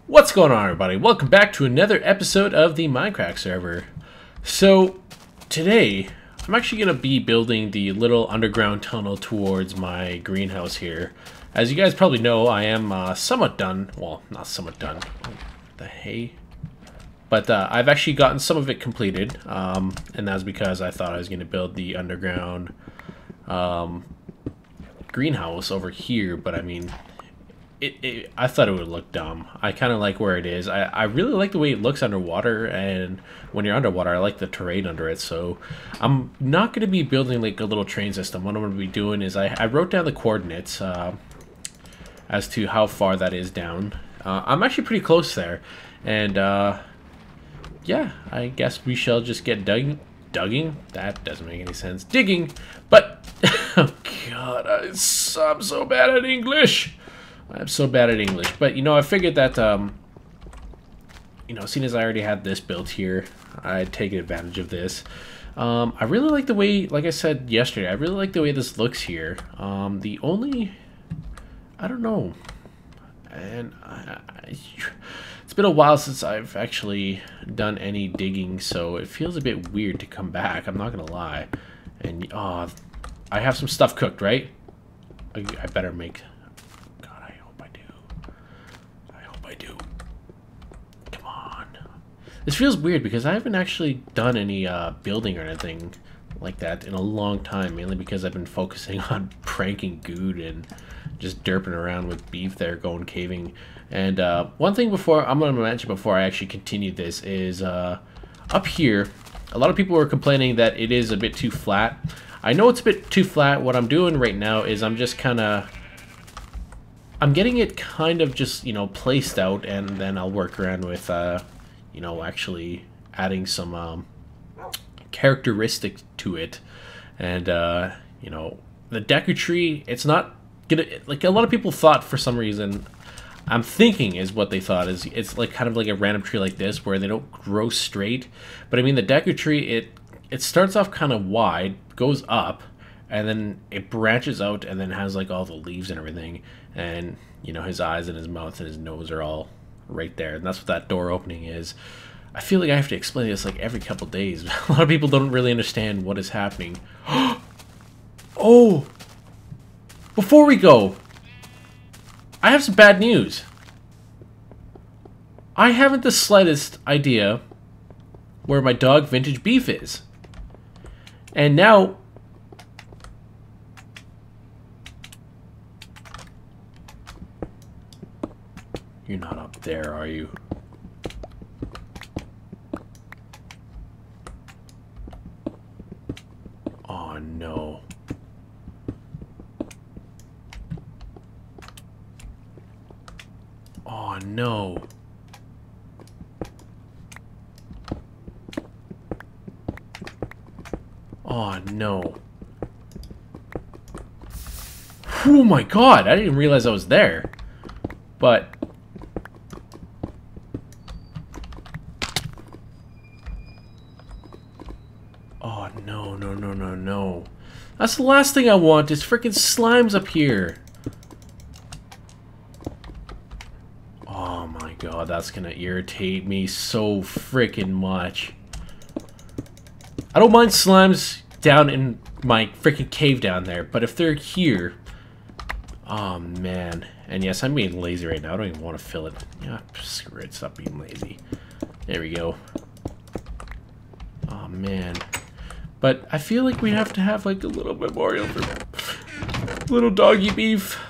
What's going on, everybody? Welcome back to another episode of the Mindcrack server. So today I'm actually going to be building the little underground tunnel towards my greenhouse here. As you guys probably know, I am somewhat done. Well, not somewhat done. The hay. But I've actually gotten some of it completed, and that's because I thought I was going to build the underground greenhouse over here, but I mean, I thought it would look dumb. I kind of like where it is. I really like the way it looks underwater, and when you're underwater, I like the terrain under it, so I'm not going to be building like a little train system. What I'm going to be doing is I wrote down the coordinates as to how far that is down. I'm actually pretty close there, and yeah, I guess we shall just get dugging? That doesn't make any sense. Digging! But, oh god, I'm so bad at English! I'm so bad at English. But, you know, I figured that, you know, seeing as I already had this built here, I'd take advantage of this. I really like the way, like I said yesterday, I really like the way this looks here. The only, I don't know, and it's been a while since I've actually done any digging, so it feels a bit weird to come back, I'm not gonna lie. And, I have some stuff cooked, right? I better make... God, I hope I do. I hope I do. Come on. This feels weird because I haven't actually done any building or anything like that in a long time, mainly because I've been focusing on pranking Good and just derping around with beef there, going caving. And one thing I'm going to mention before I actually continue this is up here, a lot of people were complaining that it is a bit too flat. I know it's a bit too flat. What I'm doing right now is I'm getting it kind of just, you know, placed out, and then I'll work around with, you know, actually adding some characteristics to it. And, you know, the Deku Tree, it's not gonna, like a lot of people thought for some reason, I'm thinking is what they thought is it's like kind of like a random tree like this where they don't grow straight. But I mean, the Deku Tree, it starts off kind of wide, goes up, and then it branches out and then has like all the leaves and everything. And, you know, his eyes and his mouth and his nose are all right there. And that's what that door opening is. I feel like I have to explain this like every couple days. A lot of people don't really understand what is happening. Oh! Before we go, I have some bad news. I haven't the slightest idea where my dog Vintage Beef is. And now... You're not up there, are you? Oh, no. Oh, no. Oh, no. Oh, my God. I didn't realize I was there. But... Oh, no, no, no, no, no. That's the last thing I want is freaking slimes up here. Oh my god, that's gonna irritate me so freaking much. I don't mind slimes down in my freaking cave down there, but if they're here... Oh man. And yes, I'm being lazy right now. I don't even want to fill it. Yeah, screw it. Stop being lazy. There we go. Oh man. But I feel like we have to have like a little memorial for little doggy beef.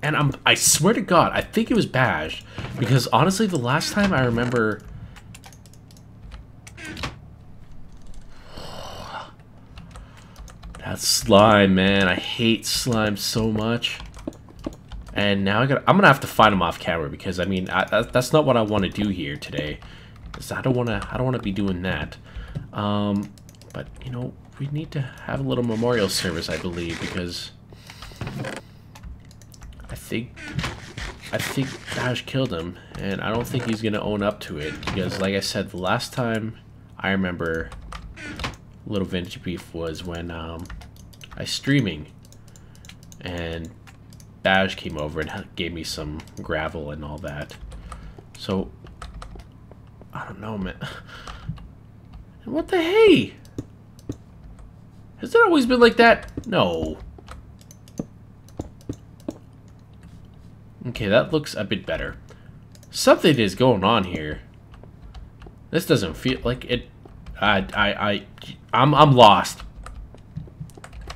And I swear to God, I think it was Bash. Because honestly, the last time I remember... That slime, man. I hate slime so much. And now I'm gonna have to fight him off camera because I mean that's not what I want to do here today. Because I don't want to be doing that. But you know, we need to have a little memorial service, I believe, because I think Bash killed him, and I don't think he's gonna own up to it because, like I said, the last time I remember Little Vintage Beef was when I streaming, and Bash came over and gave me some gravel and all that. So, I don't know, man. What the hey? Has it always been like that? No. Okay, that looks a bit better. Something is going on here. This doesn't feel like it. I'm lost.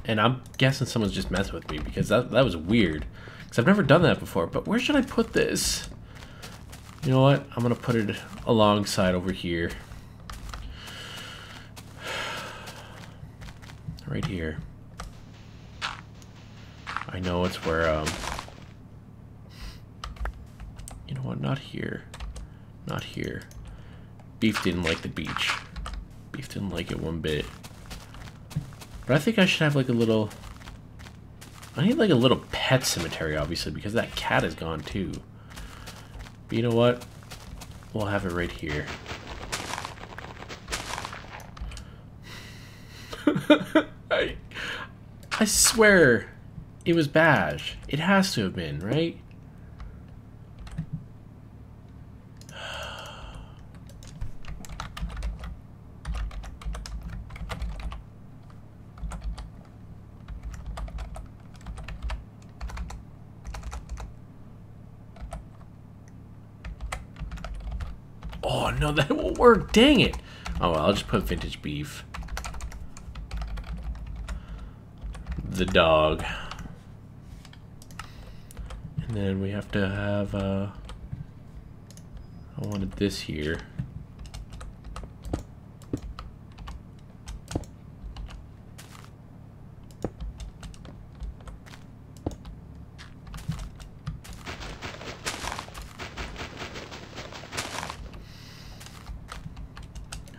And I'm guessing someone's just messing with me because that was weird. Because I've never done that before. But where should I put this? You know what? I'm going to put it alongside over here. Right here. I know it's where, you know what? Not here. Not here. Beef didn't like the beach. Beef didn't like it one bit. But I think I should have like a little... I need like a little pet cemetery, obviously, because that cat is gone too. But you know what? We'll have it right here. I swear it was Bash. It has to have been, right? Oh no, that won't work. Dang it. Oh well, I'll just put vintage beef. The dog. And then we have to have I wanted this here.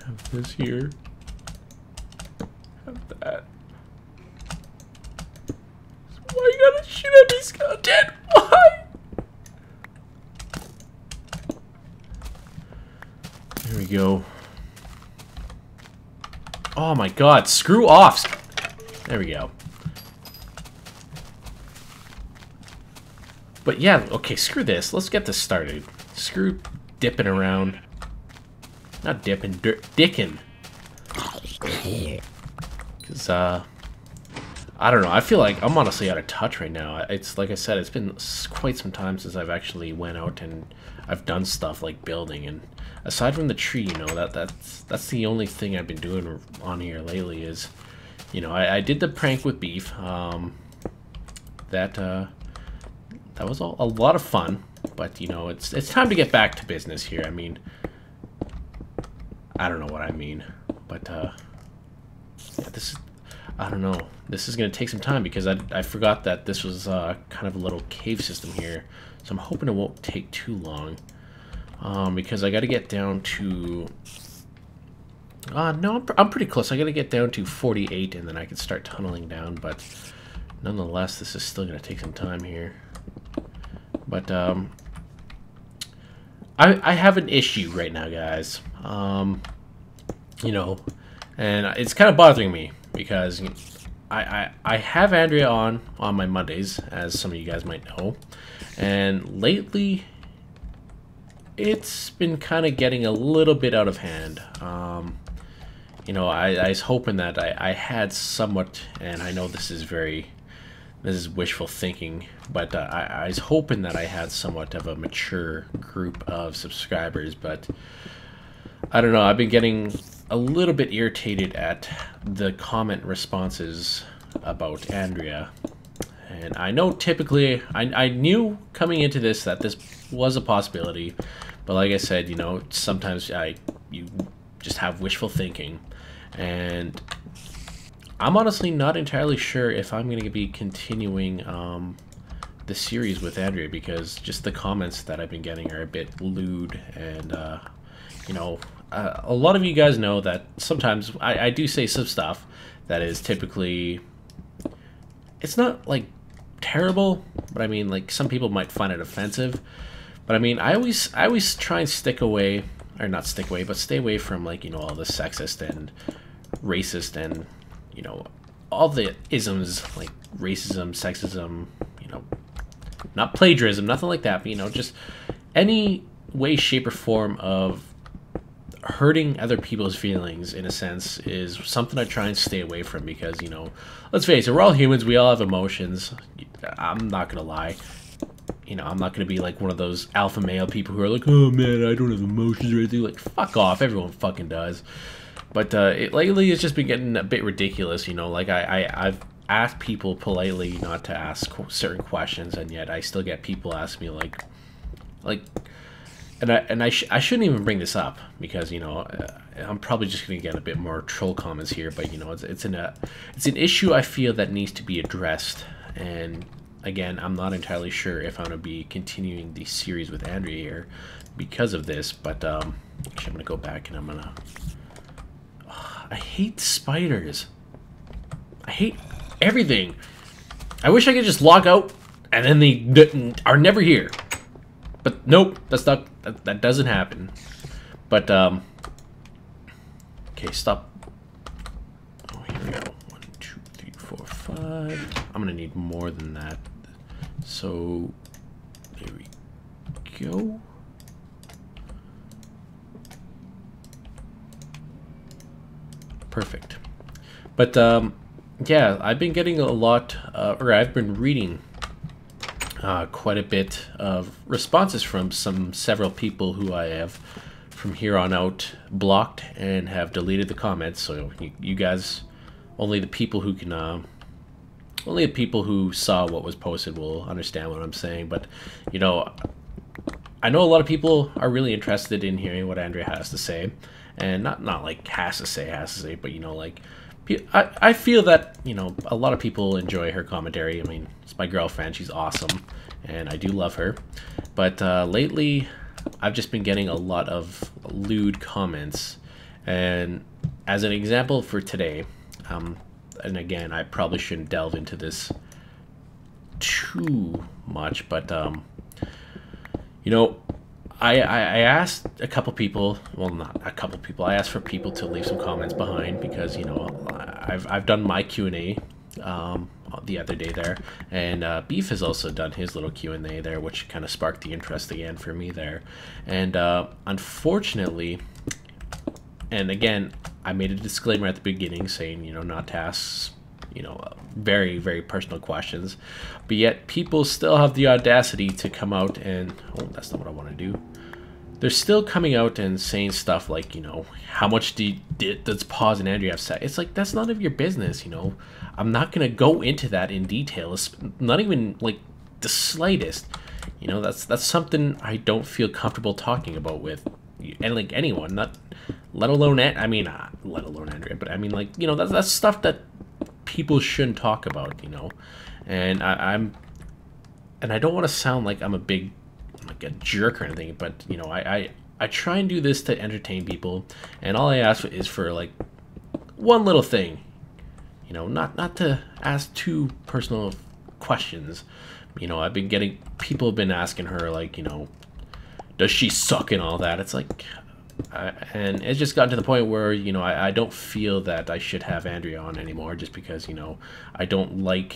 Have this here. Have that. Why you gotta shoot at me, skeleton? Why? There we go. Oh my god, screw off! There we go. But yeah, okay, screw this. Let's get this started. Screw dipping around. Not dipping, dicking. Because, I don't know. I feel like I'm honestly out of touch right now. It's like I said, it's been quite some time since I've actually went out and I've done stuff like building. And aside from the tree, you know, that's the only thing I've been doing on here lately is, you know, I did the prank with beef. That was a lot of fun. But you know, it's time to get back to business here. I mean, I don't know what I mean, but yeah, this is. I don't know. This is going to take some time because I forgot that this was kind of a little cave system here. So I'm hoping it won't take too long. Because I got to get down to... no, I'm pretty close. I got to get down to 48 and then I can start tunneling down. But nonetheless, this is still going to take some time here. But I have an issue right now, guys. You know, and it's kind of bothering me. Because I have Andrea on my Mondays, as some of you guys might know, and lately it's been kind of getting a little bit out of hand. You know, I was hoping that I had somewhat, and I know this is wishful thinking, but I was hoping that I had somewhat of a mature group of subscribers, but I don't know, I've been getting a little bit irritated at the comment responses about Andrea. And I know typically, I knew coming into this that this was a possibility, but like I said, you know, sometimes you just have wishful thinking. And I'm honestly not entirely sure if I'm going to be continuing the series with Andrea, because just the comments that I've been getting are a bit lewd, and you know, a lot of you guys know that sometimes I do say some stuff that is typically, it's not like terrible, but I mean, like, some people might find it offensive. But I mean, I always try and stick away, or not stick away, but stay away from, like, you know, all the sexist and racist and, you know, all the isms like racism, sexism, you know, not plagiarism, nothing like that, but, you know, just any way, shape, or form of hurting other people's feelings, in a sense, is something I try and stay away from because, you know, let's face it, we're all humans, we all have emotions. I'm not gonna lie. You know, I'm not gonna be like one of those alpha male people who are like, oh man, I don't have emotions or anything. Like, fuck off, everyone fucking does. But lately it's just been getting a bit ridiculous, you know, like I've asked people politely not to ask certain questions, and yet I still get people ask me like, and I shouldn't even bring this up because, you know, I'm probably just gonna get a bit more troll comments here, but, you know, it's an issue I feel that needs to be addressed. And again, I'm not entirely sure if I'm gonna be continuing the series with Andrea here because of this, but actually I'm gonna go back and I'm gonna. I hate spiders. I hate everything. I wish I could just log out and then they are never here. But nope, that doesn't happen. But okay, stop. Oh, here we go. 1, 2, 3, 4, 5. I'm gonna need more than that. So there we go. Perfect. But yeah, I've been getting a lot, or I've been reading quite a bit of responses from several people who I have from here on out blocked and have deleted the comments. So you guys, only the people who can, only the people who saw what was posted will understand what I'm saying. But, you know, I know a lot of people are really interested in hearing what Andrea has to say, and not like has to say, but, you know, like, I feel that, you know, a lot of people enjoy her commentary. I mean, it's my girlfriend, she's awesome, and I do love her. But lately, I've just been getting a lot of lewd comments. And as an example for today, and again, I probably shouldn't delve into this too much, but, you know, I asked a couple people, well, not a couple people, I asked for people to leave some comments behind because, you know, I've done my Q&A the other day there, and Beef has also done his little Q&A there, which kind of sparked the interest again for me there. And unfortunately, and again, I made a disclaimer at the beginning saying, you know, not to ask, you know, very, very personal questions, but yet people still have the audacity to come out and, oh, that's not what I want to do. They're still coming out and saying stuff like, you know, how much does Pause and Andrea have said? It's like, that's none of your business, you know. I'm not going to go into that in detail. It's not even like the slightest. You know, that's something I don't feel comfortable talking about with, and like anyone, not let alone let alone Andrea, but I mean, like, you know, that's stuff that people shouldn't talk about, you know. And I don't want to sound like I'm like a jerk or anything, but, you know, I try and do this to entertain people, and all I ask is for like one little thing, you know, not to ask too personal questions. You know, people have been asking her, like, you know, does she suck and all that. It's like, and it's just gotten to the point where, you know, I don't feel that I should have Andrea on anymore, just because, you know, I don't like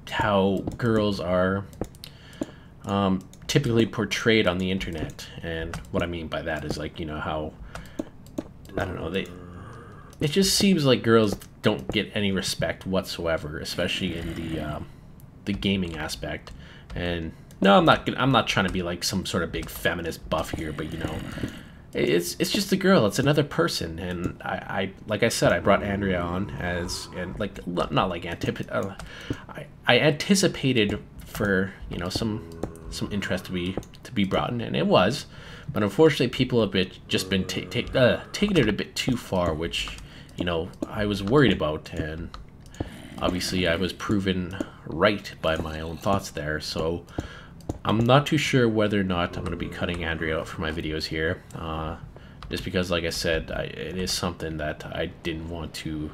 how girls are typically portrayed on the internet. And what I mean by that is, like, you know, how, I don't know, it just seems like girls don't get any respect whatsoever, especially in the gaming aspect. And no, I'm not trying to be like some sort of big feminist buff here, but, you know, it's just a girl, it's another person. And I like I said, I brought Andrea on and like, not like I anticipated for, you know, some interest to be brought in, and it was, but unfortunately people have just been taking it a bit too far, which, you know, I was worried about, and obviously I was proven right by my own thoughts there. So I'm not too sure whether or not I'm going to be cutting Andrea out for my videos here, just because, like I said, it is something that I didn't want to.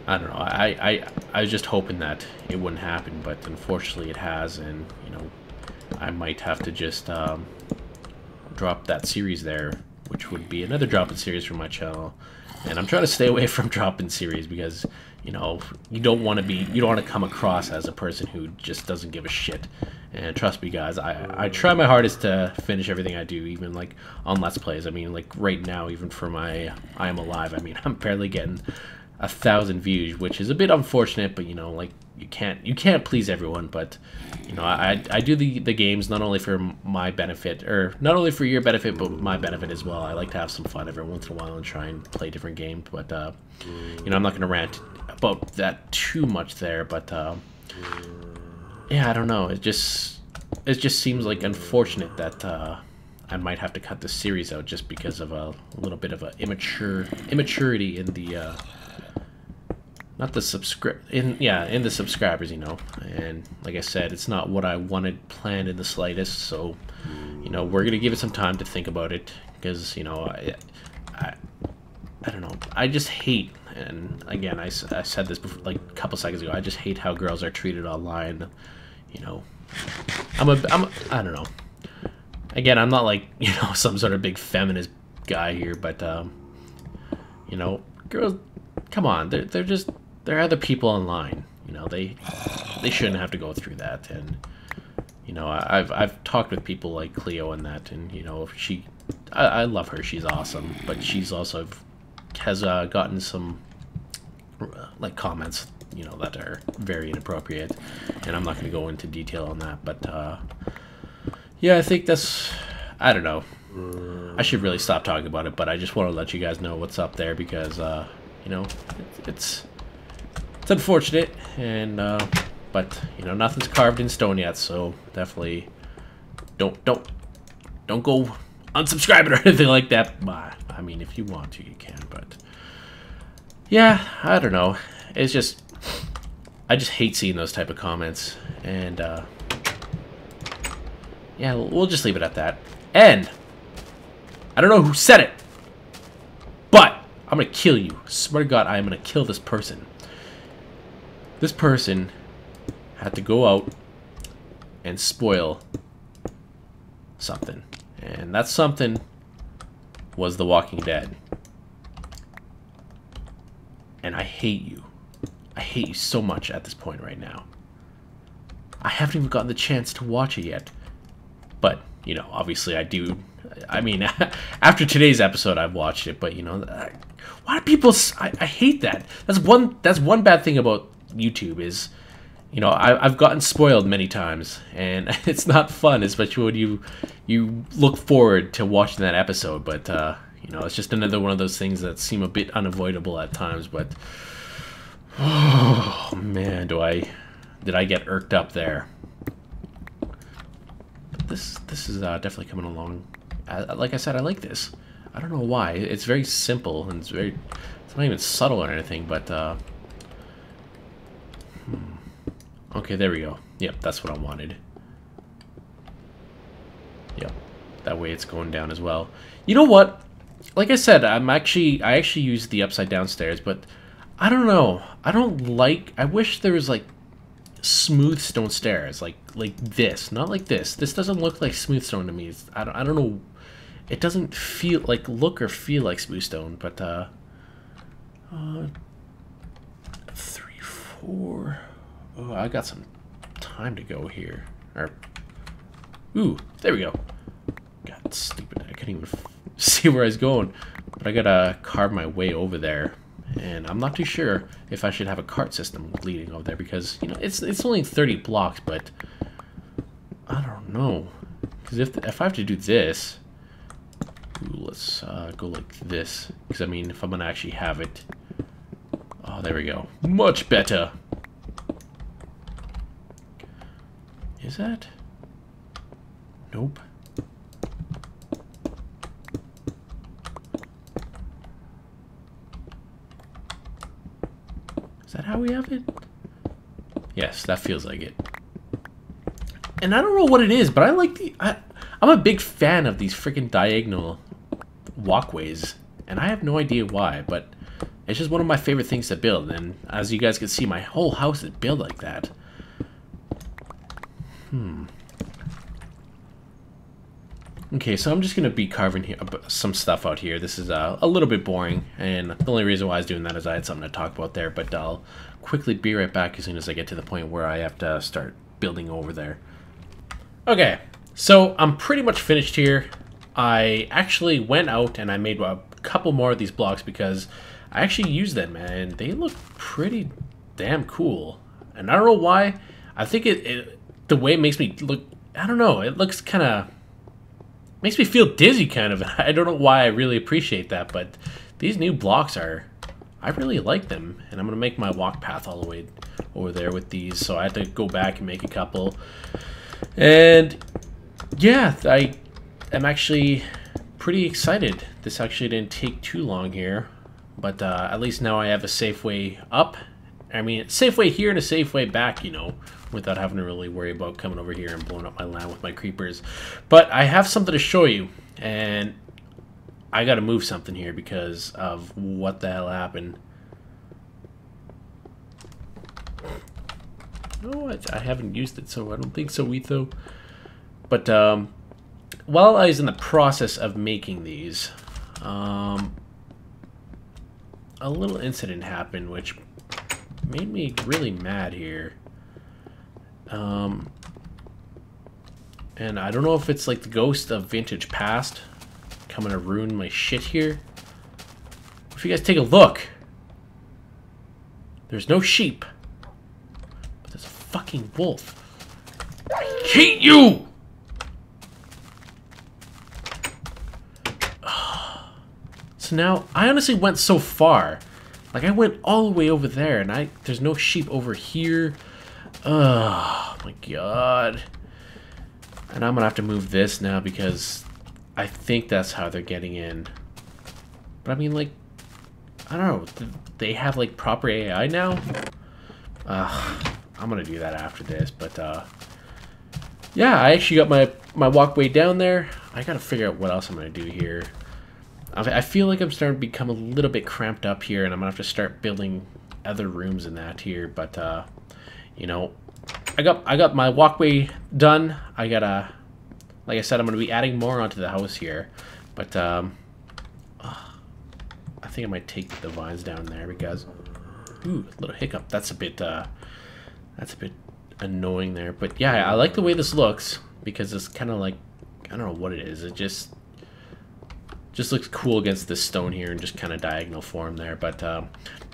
I don't know. I was just hoping that it wouldn't happen, but unfortunately it has, and, you know, I might have to just drop that series there, which would be another drop-in series from my channel. And I'm trying to stay away from drop-in series because, you know, you don't want to come across as a person who just doesn't give a shit. And trust me, guys, I try my hardest to finish everything I do, even like on Let's Plays. I mean, like right now, even for my I Am Alive, I mean, I'm barely getting 1,000 views, which is a bit unfortunate, but you know, like you can't please everyone. But you know, I do the games not only for my benefit, or not only for your benefit, but my benefit as well. I like to have some fun every once in a while and try and play different games. But you know, I'm not going to rant about that too much there. But yeah, I don't know. It just seems like unfortunate that I might have to cut this series out just because of a little bit of a immaturity in the not the in the subscribers, you know. And like I said, it's not what I wanted planned in the slightest. So, you know, we're gonna give it some time to think about it, because you know, I don't know. I just hate, and again, I said this before, like a couple seconds ago. I just hate how girls are treated online. You know, I don't know. Again, I'm not like, you know, some sort of big feminist guy here, but you know, girls, come on, they're other people online. You know, they shouldn't have to go through that. And you know, I've talked with people like Cleo and that, and you know, I love her. She's awesome, but she's also has gotten some like comments, you know, that are very inappropriate, and I'm not going to go into detail on that. But yeah, I think that's, I don't know. I should really stop talking about it, but I just want to let you guys know what's up there, because you know, it's unfortunate, and but you know, nothing's carved in stone yet, so definitely don't go unsubscribing or anything like that. I mean, if you want to, you can, but yeah, I don't know. It's just, I just hate seeing those type of comments, and yeah, we'll just leave it at that. And I don't know who said it, but I'm gonna kill you. Swear to God, I am gonna kill this person. This person had to go out and spoil something, and that something was The Walking Dead. And I hate you. I hate you so much at this point right now. I haven't even gotten the chance to watch it yet. But, you know, obviously I do. I mean, after today's episode, I've watched it. But, you know, why do people... I hate that. That's one bad thing about YouTube is, you know, I've gotten spoiled many times. And it's not fun, especially when you look forward to watching that episode. But, you know, it's just another one of those things that seem a bit unavoidable at times. But, oh, man, did I get irked up there. This is definitely coming along. Like I said, I like this. I don't know why. It's very simple, and it's not even subtle or anything, but okay, there we go. Yep, that's what I wanted. Yep, that way it's going down as well. You know what? Like I said, I actually use the upside down stairs, but I don't know. I wish there was like smooth stone stairs, like this, not like this. This doesn't look like smooth stone to me. I don't know. It doesn't feel like, look or feel like smooth stone. But 3, 4. Oh, I got some time to go here. Or, ooh, there we go. God, stupid. I couldn't even see where I was going. But I gotta carve my way over there. And I'm not too sure if I should have a cart system leading over there, because, you know, it's only 30 blocks, but I don't know. Because if I have to do this, ooh, let's go like this. Because, I mean, if I'm going to actually have it. Oh, there we go. Much better. Is that? Nope. Is that how we have it? Yes, that feels like it. And I don't know what it is, but I like I'm a big fan of these freaking diagonal walkways. And I have no idea why, but it's just one of my favorite things to build. And as you guys can see, my whole house is built like that. Okay, so I'm just going to be carving here, some stuff out here. This is a little bit boring, and the only reason why I was doing that is I had something to talk about there, but I'll quickly be right back as soon as I get to the point where I have to start building over there. Okay, so I'm pretty much finished here. I actually went out and I made a couple more of these blocks because I actually used them, and they look pretty damn cool. And I don't know why. I think the way it makes me look, I don't know, it looks kind of... makes me feel dizzy, kind of. I don't know why I really appreciate that, but these new blocks are... I really like them. And I'm going to make my walk path all the way over there with these. So I had to go back and make a couple. And yeah, I'm actually pretty excited. This actually didn't take too long here. But at least now I have a safe way up. I mean, a safe way here and a safe way back, you know, without having to really worry about coming over here and blowing up my land with my creepers. But I have something to show you, and I gotta move something here because of what the hell happened. Oh, I haven't used it, so I don't think so, Etho. But while I was in the process of making these, a little incident happened which made me really mad here. And I don't know if it's like the ghost of vintage past coming to ruin my shit here. If you guys take a look, there's no sheep, but there's a fucking wolf. I hate you! So now, I honestly went so far. Like, I went all the way over there, and there's no sheep over here. Oh, my God. And I'm gonna have to move this now because I think that's how they're getting in. But I mean, like, I don't know. They have, like, proper AI now? I'm gonna do that after this, but, yeah, I actually got my walkway down there. I gotta figure out what else I'm gonna do here. I feel like I'm starting to become a little bit cramped up here, and I'm gonna have to start building other rooms in that here. But you know, I got my walkway done. I gotta, like I said, I'm gonna be adding more onto the house here. But I think I might take the vines down there because, ooh, a little hiccup. That's a bit annoying there. But yeah, I like the way this looks because it's kind of like, I don't know what it is. It just looks cool against this stone here and just kind of diagonal form there. But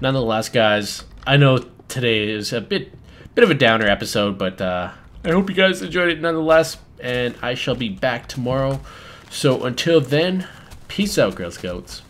nonetheless, guys, I know today is a bit of a downer episode, but I hope you guys enjoyed it nonetheless, and I shall be back tomorrow. So until then, peace out, Girl Scouts.